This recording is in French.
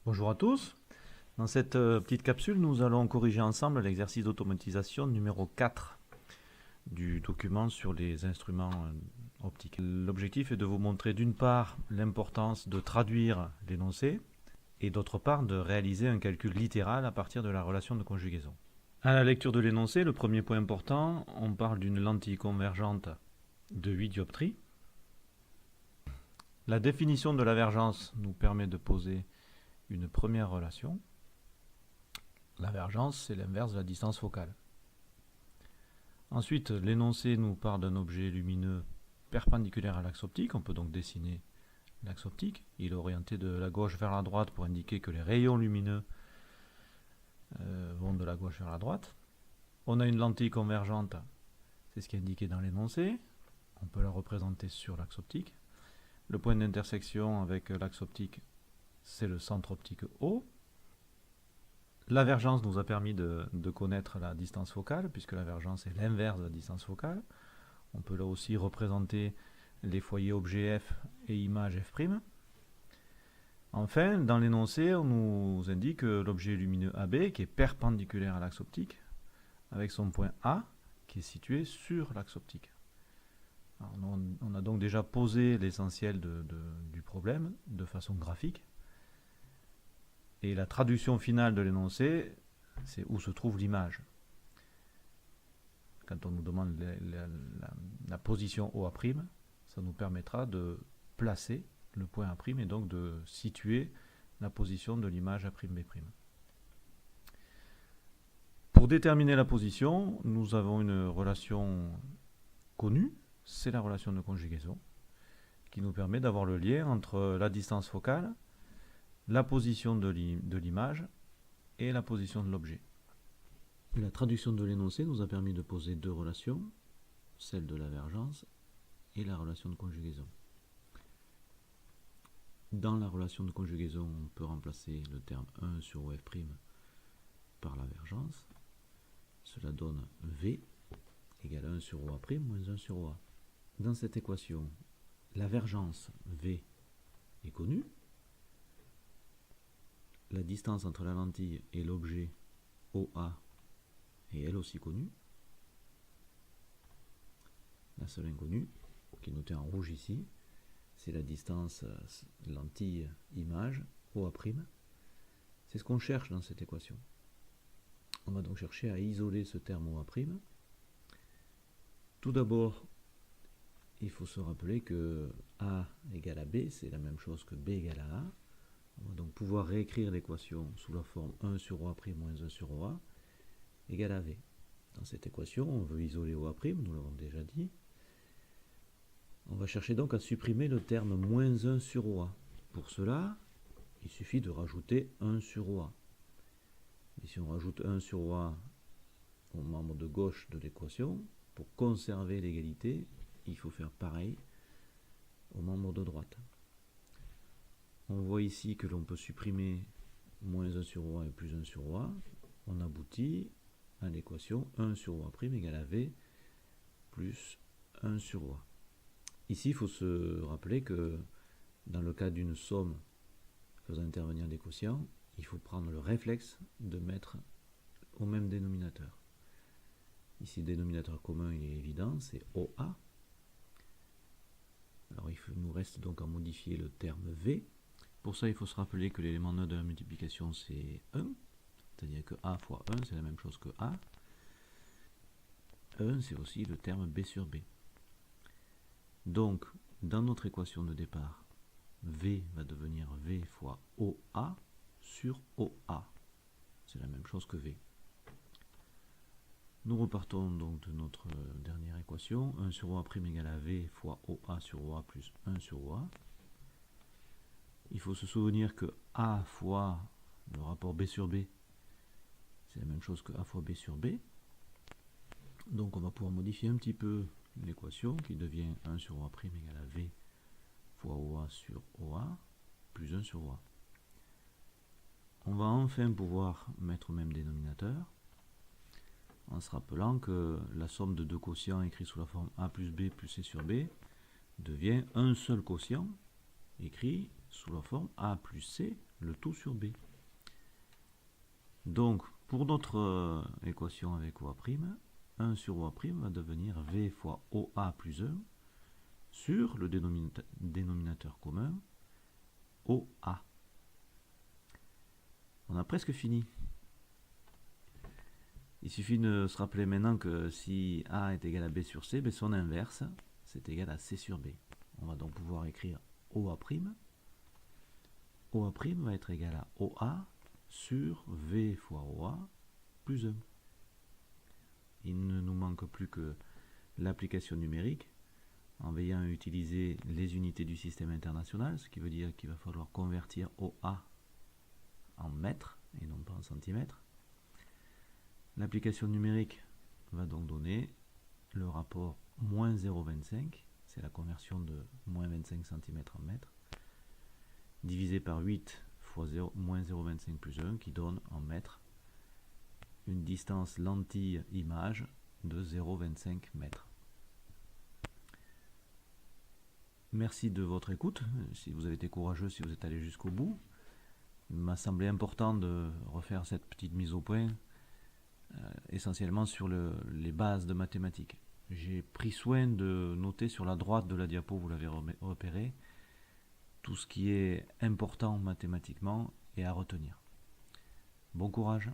Bonjour à tous. Dans cette petite capsule, nous allons corriger ensemble l'exercice d'automatisation numéro 4 du document sur les instruments optiques. L'objectif est de vous montrer d'une part l'importance de traduire l'énoncé et d'autre part de réaliser un calcul littéral à partir de la relation de conjugaison. À la lecture de l'énoncé, le premier point important, on parle d'une lentille convergente de 8 dioptries. La définition de la vergence nous permet de poser une première relation. La vergence, c'est l'inverse de la distance focale. Ensuite, l'énoncé nous parle d'un objet lumineux perpendiculaire à l'axe optique. On peut donc dessiner l'axe optique. Il est orienté de la gauche vers la droite pour indiquer que les rayons lumineux vont de la gauche vers la droite. On a une lentille convergente, c'est ce qui est indiqué dans l'énoncé. On peut la représenter sur l'axe optique. Le point d'intersection avec l'axe optique, c'est le centre optique O. La vergence nous a permis de connaître la distance focale, puisque la vergence est l'inverse de la distance focale. On peut là aussi représenter les foyers objets F et image F'. Enfin, dans l'énoncé, on nous indique l'objet lumineux AB qui est perpendiculaire à l'axe optique, avec son point A qui est situé sur l'axe optique. Alors, on a donc déjà posé l'essentiel du problème de façon graphique. Et la traduction finale de l'énoncé, c'est où se trouve l'image. Quand on nous demande la position OA', ça nous permettra de placer le point A' et donc de situer la position de l'image A'B'. Pour déterminer la position, nous avons une relation connue, c'est la relation de conjugaison, qui nous permet d'avoir le lien entre la distance focale, la position de l'image et la position de l'objet. La traduction de l'énoncé nous a permis de poser deux relations, celle de la vergence et la relation de conjugaison. Dans la relation de conjugaison, on peut remplacer le terme 1 sur OF' par la vergence. Cela donne V égale 1 sur OA' moins 1 sur OA. Dans cette équation, la vergence V est connue. La distance entre la lentille et l'objet OA est elle aussi connue. La seule inconnue, qui est notée en rouge ici, c'est la distance lentille-image OA'. C'est ce qu'on cherche dans cette équation. On va donc chercher à isoler ce terme OA'. Tout d'abord, il faut se rappeler que A égale à B, c'est la même chose que B égale à A. On va donc pouvoir réécrire l'équation sous la forme 1 sur OA' moins 1 sur OA égale à V. Dans cette équation, on veut isoler OA', nous l'avons déjà dit. On va chercher donc à supprimer le terme moins 1 sur OA. Pour cela, il suffit de rajouter 1 sur OA. Et si on rajoute 1 sur OA au membre de gauche de l'équation, pour conserver l'égalité, il faut faire pareil au membre de droite. On voit ici que l'on peut supprimer moins 1 sur OA et plus 1 sur OA. On aboutit à l'équation 1 sur OA' égale à V plus 1 sur OA. Ici, il faut se rappeler que dans le cas d'une somme faisant intervenir des quotients, il faut prendre le réflexe de mettre au même dénominateur. Ici, le dénominateur commun il est évident, c'est OA. Alors, il nous reste donc à modifier le terme V. Pour ça, il faut se rappeler que l'élément neutre de la multiplication, c'est 1. C'est-à-dire que A fois 1, c'est la même chose que A. 1, c'est aussi le terme B sur B. Donc, dans notre équation de départ, V va devenir V fois OA sur OA. C'est la même chose que V. Nous repartons donc de notre dernière équation. 1 sur OA' égale à V fois OA sur OA plus 1 sur OA. Il faut se souvenir que A fois le rapport B sur B, c'est la même chose que A fois B sur B. Donc on va pouvoir modifier un petit peu l'équation qui devient 1 sur OA' égale à V fois OA sur OA plus 1 sur OA. On va enfin pouvoir mettre au même dénominateur en se rappelant que la somme de deux quotients écrits sous la forme A plus B plus C sur B devient un seul quotient écrit sous la forme A plus C, le tout sur B. Donc, pour notre équation avec OA', 1 sur OA' va devenir V fois OA plus 1 sur le dénominateur commun OA. On a presque fini. Il suffit de se rappeler maintenant que si A est égal à B sur C, son inverse, c'est égal à C sur B. On va donc pouvoir écrire OA'. OA' va être égal à OA sur V fois OA plus 1. Il ne nous manque plus que l'application numérique en veillant à utiliser les unités du système international, ce qui veut dire qu'il va falloir convertir OA en mètres et non pas en centimètres. L'application numérique va donc donner le rapport moins 0,25, c'est la conversion de moins 25 cm en mètres, divisé par 8 fois moins 0,25 plus 1, qui donne en mètres une distance lentille-image de 0,25 mètres. Merci de votre écoute, si vous avez été courageux, si vous êtes allé jusqu'au bout. Il m'a semblé important de refaire cette petite mise au point, essentiellement sur les bases de mathématiques. J'ai pris soin de noter sur la droite de la diapo, vous l'avez repéré, tout ce qui est important mathématiquement et à retenir. Bon courage!